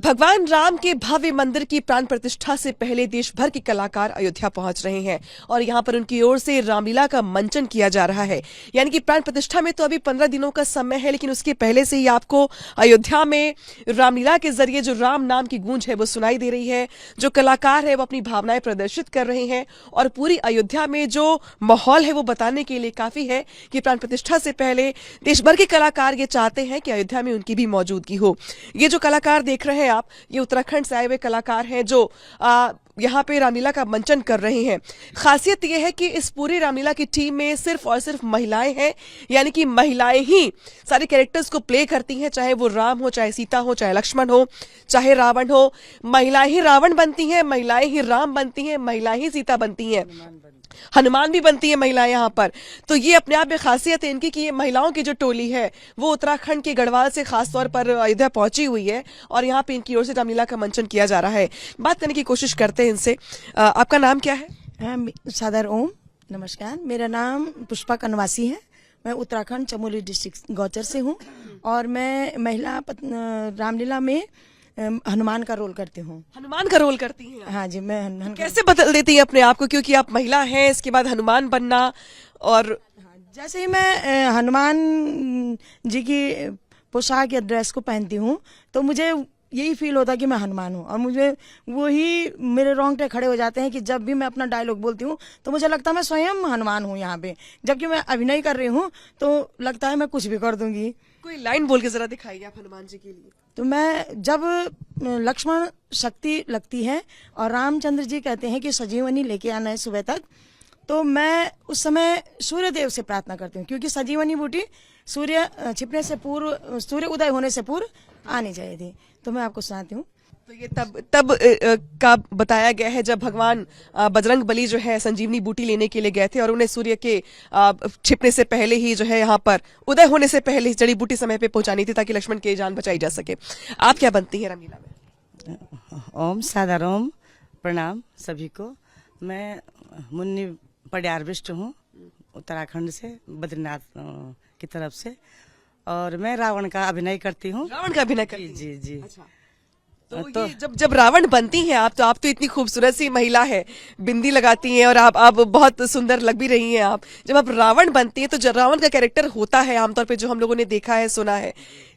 भगवान राम के भव्य मंदिर की प्राण प्रतिष्ठा से पहले देश भर के कलाकार अयोध्या पहुंच रहे हैं और यहां पर उनकी ओर से रामलीला का मंचन किया जा रहा है। यानी कि प्राण प्रतिष्ठा में तो अभी 15 दिनों का समय है, लेकिन उसके पहले से ही आपको अयोध्या में रामलीला के जरिए जो राम नाम की गूंज है वो सुनाई दे रही है। जो कलाकार है वो अपनी भावनाएं प्रदर्शित कर रहे हैं और पूरी अयोध्या में जो माहौल है वो बताने के लिए काफी है कि प्राण प्रतिष्ठा से पहले देश भर के कलाकार ये चाहते हैं कि अयोध्या में उनकी भी मौजूदगी हो। ये जो कलाकार देख रहे हैं आप, ये उत्तराखंड से आए हुए कलाकार हैं जो यहाँ पे रामलीला का मंचन कर रहे हैं। खासियत यह है कि इस पूरी रामलीला की टीम में सिर्फ और सिर्फ महिलाएं हैं, यानी कि महिलाएं ही सारे कैरेक्टर्स को प्ले करती हैं, चाहे वो राम हो, चाहे सीता हो, चाहे लक्ष्मण हो, चाहे रावण हो। महिलाएं ही रावण बनती हैं, महिलाएं ही राम बनती हैं, महिलाएं ही सीता बनती हैं, हनुमान भी बनती है महिलाएं यहाँ पर। तो ये अपने आप में खासियत है इनकी कि ये महिलाओं की जो टोली है वो उत्तराखंड के गढ़वाल से खास तौर पर अयोध्या पहुंची हुई है और यहाँ पे इनकी ओर से रामलीला का मंचन किया जा रहा है। बात करने की कोशिश करते हैं इनसे। आपका नाम क्या है? सादर ओम, नमस्कार। मेरा नाम पुष्पा कनवासी है। मैं उत्तराखंड चमोली डिस्ट्रिक्ट गौचर से हूँ और मैं महिला रामलीला में हनुमान का रोल करती हूँ। हनुमान का रोल करती हैं? हाँ जी। मैं कैसे बदल देती हैं अपने आप को, क्योंकि आप महिला हैं, इसके बाद हनुमान बनना? और जैसे ही मैं हनुमान जी की पोशाक या ड्रेस को पहनती हूँ तो मुझे यही फील होता है कि मैं हनुमान हूँ और मुझे वही मेरे रोंगटे खड़े हो जाते हैं कि जब भी मैं अपना डायलॉग बोलती हूँ तो मुझे लगता है मैं स्वयं हनुमान हूँ यहाँ पे। जबकि मैं अभिनय कर रही हूँ तो लगता है मैं कुछ भी कर दूंगी। कोई लाइन बोल के जरा दिखाइए आप हनुमान जी के लिए। तो मैं जब लक्ष्मण शक्ति लगती है और रामचंद्र जी कहते हैं कि संजीवनी लेके आना है सुबह तक, तो मैं उस समय सूर्य देव से प्रार्थना करती हूँ, क्योंकि संजीवनी बूटी सूर्य छिपने से पूर्व, सूर्य उदय होने से पूर्व आनी चाहिए थी। तो मैं आपको सुनाती हूँ। तो ये तब का बताया गया है जब भगवान बजरंग बली जो है संजीवनी बूटी लेने के लिए गए थे और उन्हें सूर्य के छिपने से पहले ही जो है यहाँ पर उदय होने से पहले ही जड़ी बूटी समय पे पहुंचानी थी ताकि लक्ष्मण की जान बचाई जा सके। आप क्या बनती हैं रामलीला में? ओम सादर ओम, प्रणाम सभी को। मैं मुन्नी पडियार बिष्ट हूँ, उत्तराखंड से, बद्रीनाथ की तरफ से, और मैं रावण का अभिनय करती हूँ। रावण का अभिनय करती? जी जी। अच्छा। तो ये जब रावण बनती हैं आप, तो आप तो इतनी खूबसूरत सी महिला है, बिंदी लगाती हैं और आप बहुत सुंदर लग भी रही हैं आप। जब आप रावण बनती हैं तो जो रावण का कैरेक्टर होता है आमतौर पे जो हम लोगों ने देखा है, सुना है,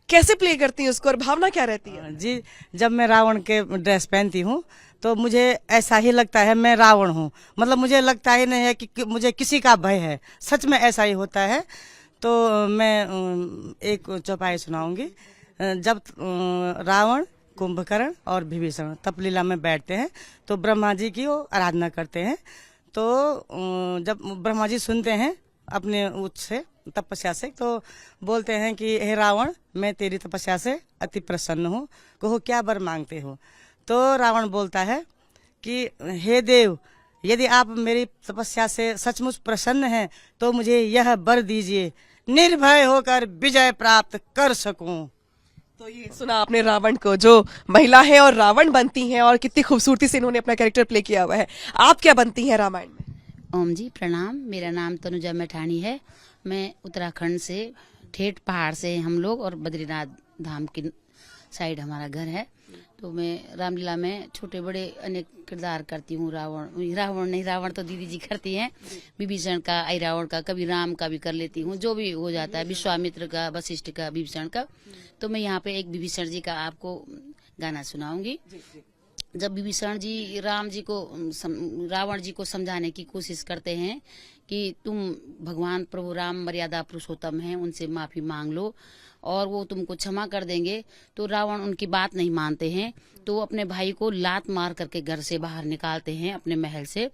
कैसे प्ले करती हैं उसको और भावना क्या रहती है? जी, जब मैं रावण के ड्रेस पहनती हूँ तो मुझे ऐसा ही लगता है मैं रावण हूँ। मतलब मुझे लगता ही नहीं है कि मुझे किसी का भय है, सच में ऐसा ही होता है। तो मैं एक चौपाई सुनाऊंगी। जब रावण, कुंभकर्ण और विभीषण तपलीला में बैठते हैं तो ब्रह्मा जी की वो आराधना करते हैं। तो जब ब्रह्मा जी सुनते हैं अपने उच्च से, तपस्या से, तो बोलते हैं कि हे रावण, मैं तेरी तपस्या से अति प्रसन्न हूँ, कहो क्या वर मांगते हो। तो रावण बोलता है कि हे देव, यदि आप मेरी तपस्या से सचमुच प्रसन्न हैं तो मुझे यह वर दीजिए, निर्भय होकर विजय प्राप्त कर सकूं। तो ये सुना आपने रावण को, जो महिला है और रावण बनती हैं, और कितनी खूबसूरती से इन्होंने अपना कैरेक्टर प्ले किया हुआ है। आप क्या बनती हैं रामायण में? ओम जी, प्रणाम। मेरा नाम तनुजा मैठानी है। मैं उत्तराखंड से, ठेठ पहाड़ से हम लोग, और बद्रीनाथ धाम की साइड हमारा घर है। तो मैं रामलीला में छोटे बड़े अनेक किरदार करती हूँ। रावण तो दीदी जी करती हैं, विभीषण का, रावण का, कभी राम का भी कर लेती हूँ, जो भी हो जाता है, विश्वामित्र का, वशिष्ठ का, विभीषण का। तो मैं यहाँ पे एक विभीषण जी का आपको गाना सुनाऊंगी। जब विभीषण जी राम जी को, रावण जी को समझाने की कोशिश करते हैं कि तुम भगवान प्रभु राम मर्यादा पुरुषोत्तम हैं, उनसे माफी मांग लो और वो तुमको क्षमा कर देंगे, तो रावण उनकी बात नहीं मानते हैं। तो वो अपने भाई को लात मार करके घर से बाहर निकालते हैं, अपने महल से।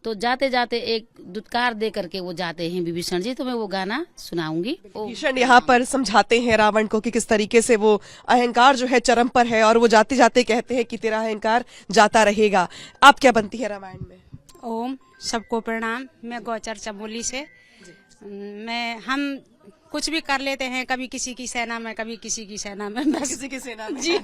तो जाते जाते एक दुत्कार दे करके वो जाते हैं विभीषण जी। तो मैं वो गाना सुनाऊंगी। विभीषण यहाँ पर समझाते हैं रावण को कि किस तरीके से वो अहंकार जो है चरम पर है और वो जाते जाते कहते हैं कि तेरा अहंकार जाता रहेगा। आप क्या बनती है रामायण में? ओम, सबको प्रणाम। मैं गौचर चमोली से। हम कुछ भी कर लेते हैं, कभी किसी की सेना में, कभी किसी की सेना में, बस किसी की सेना में। जी।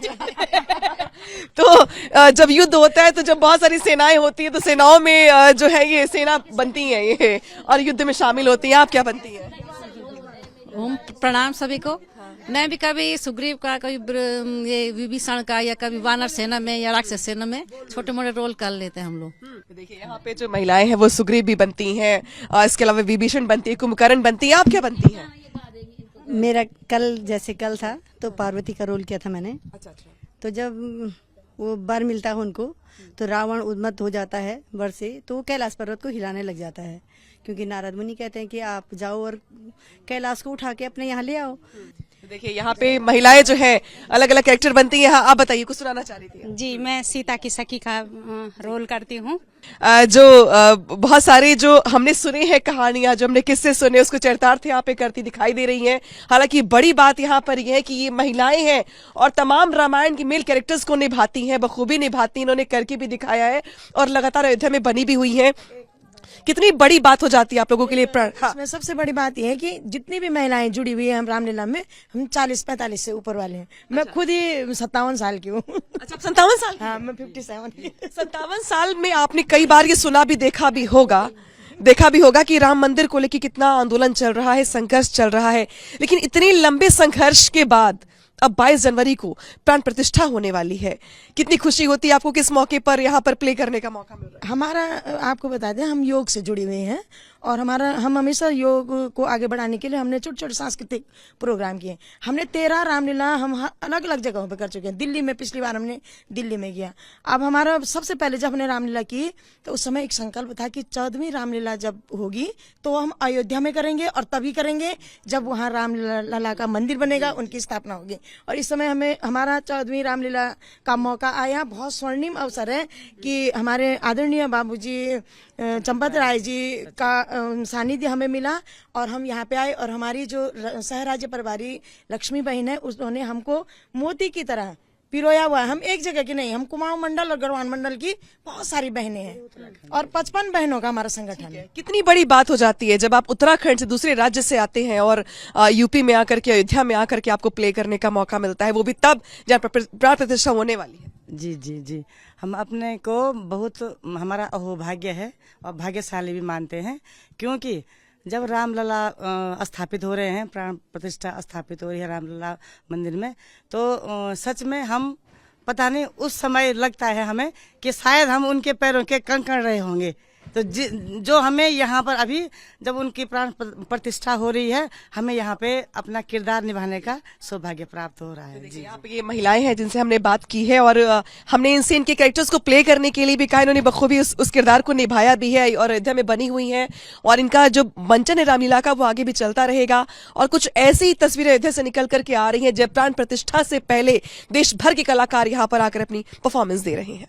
तो जब युद्ध होता है तो जब बहुत सारी सेनाएं होती है तो सेनाओं में जो है ये सेना बनती है ये और युद्ध में शामिल होती हैं। आप क्या बनती हैं? ओम, प्रणाम सभी को। मैं भी कभी सुग्रीव का, कभी ये विभीषण का, या कभी वानर सेना में या राक्षस सेना में छोटे मोटे रोल कर लेते हैं हम लोग। देखिए यहाँ पे जो महिलाएं हैं वो सुग्रीव भी बनती हैं, इसके अलावा विभीषण बनती है, कुंभकर्ण बनती है। आप क्या बनती हैं? मेरा जैसे कल था तो पार्वती का रोल किया था मैंने। अच्छा। तो जब वो वर मिलता है उनको तो रावण उन्मत्त हो जाता है वर से, तो वो कैलाश पर्वत को हिलाने लग जाता है, क्योंकि नारद मुनि कहते हैं कि आप जाओ और कैलाश को उठा के अपने यहाँ ले आओ। देखिए यहाँ पे महिलाएं जो है अलग अलग कैरेक्टर बनती हैं। हाँ, आप बताइए, कुछ सुनाना चाह रही थी। जी, मैं सीता की सखी का रोल करती हूँ। बहुत सारे जो हमने सुने हैं कहानियां, जो हमने किस्से सुने, उसको चरितार्थ यहाँ पे करती दिखाई दे रही हैं। हालांकि बड़ी बात यहाँ पर यह है कि ये महिलाएं हैं और तमाम रामायण की मेल कैरेक्टर्स को निभाती हैं, बखूबी निभाती हैं, इन्होंने करके भी दिखाया है और लगातार अयोध्या में बनी भी हुई हैं। कितनी बड़ी बात हो जाती है आप लोगों के लिए। हाँ। इसमें सबसे बड़ी बात यह है कि जितनी भी महिलाएं जुड़ी हुई हैं हम रामलीला में, हम 40-45 से ऊपर वाले हैं। मैं खुद ही 57 साल की हूँ। अच्छा, आप 57 साल? हाँ, मैं 57 की। 57 साल में आपने कई बार ये सुना भी, देखा भी होगा कि राम मंदिर को लेकर कितना आंदोलन चल रहा है, संघर्ष चल रहा है। लेकिन इतने लंबे संघर्ष के बाद अब 22 जनवरी को प्राण प्रतिष्ठा होने वाली है। कितनी खुशी होती है आपको किस मौके पर यहाँ पर प्ले करने का मौका मिल रहा है? हमारा, आपको बता दें, हम योग से जुड़े हुए हैं और हम हमेशा योग को आगे बढ़ाने के लिए हमने छोटे छोटे सांस्कृतिक प्रोग्राम किए। हमने 13 रामलीला हम अलग अलग जगहों पे कर चुके हैं। दिल्ली में पिछली बार हमने दिल्ली में किया। अब हमारा सबसे पहले जब हमने रामलीला की तो उस समय एक संकल्प था कि 14वीं रामलीला जब होगी तो हम अयोध्या में करेंगे, और तभी करेंगे जब वहाँ रामलला का मंदिर बनेगा, उनकी स्थापना होगी। और इस समय हमारा 14वीं रामलीला का मौका आया। बहुत स्वर्णिम अवसर है कि हमारे आदरणीय बाबूजी चंपत राय जी का सानिध्य हमें मिला और हम यहाँ पे आए, और हमारी जो सहराज्य प्रभारी लक्ष्मी बहन है उन्होंने हमको मोती की तरह पिरोया हुआ है। हम एक जगह की नहीं, हम कुमाऊं मंडल और गढ़वाल मंडल की बहुत सारी बहनें हैं और 55 बहनों का हमारा संगठन है। कितनी बड़ी बात हो जाती है जब आप उत्तराखंड से, दूसरे राज्य से आते हैं और यूपी में आकर के, अयोध्या में आकर के आपको प्ले करने का मौका मिलता है, वो भी तब जब प्राण प्रतिष्ठा होने वाली है। जी, हम अपने को बहुत, हमारा अहोभाग्य है और भाग्यशाली भी मानते हैं, क्योंकि जब रामलला स्थापित हो रहे हैं, प्राण प्रतिष्ठा स्थापित हो रही है रामलला मंदिर में, तो सच में हम पता नहीं, उस समय लगता है हमें कि शायद हम उनके पैरों के कंकड़ रहे होंगे। तो जो हमें यहाँ पर अभी जब उनकी प्राण प्रतिष्ठा हो रही है, हमें यहाँ पे अपना किरदार निभाने का सौभाग्य प्राप्त हो रहा है। जी, आप ये महिलाएं हैं जिनसे हमने बात की है और हमने इनसे इनके कैरेक्टर्स को प्ले करने के लिए भी कहा, इन्होंने बखूबी उस किरदार को निभाया भी है और अयोध्या में बनी हुई हैं, और इनका जो मंचन है रामलीला का वो आगे भी चलता रहेगा। और कुछ ऐसी तस्वीरें अयोध्या से निकल करके आ रही हैं जब प्राण प्रतिष्ठा से पहले देश भर के कलाकार यहाँ पर आकर अपनी परफॉर्मेंस दे रहे हैं।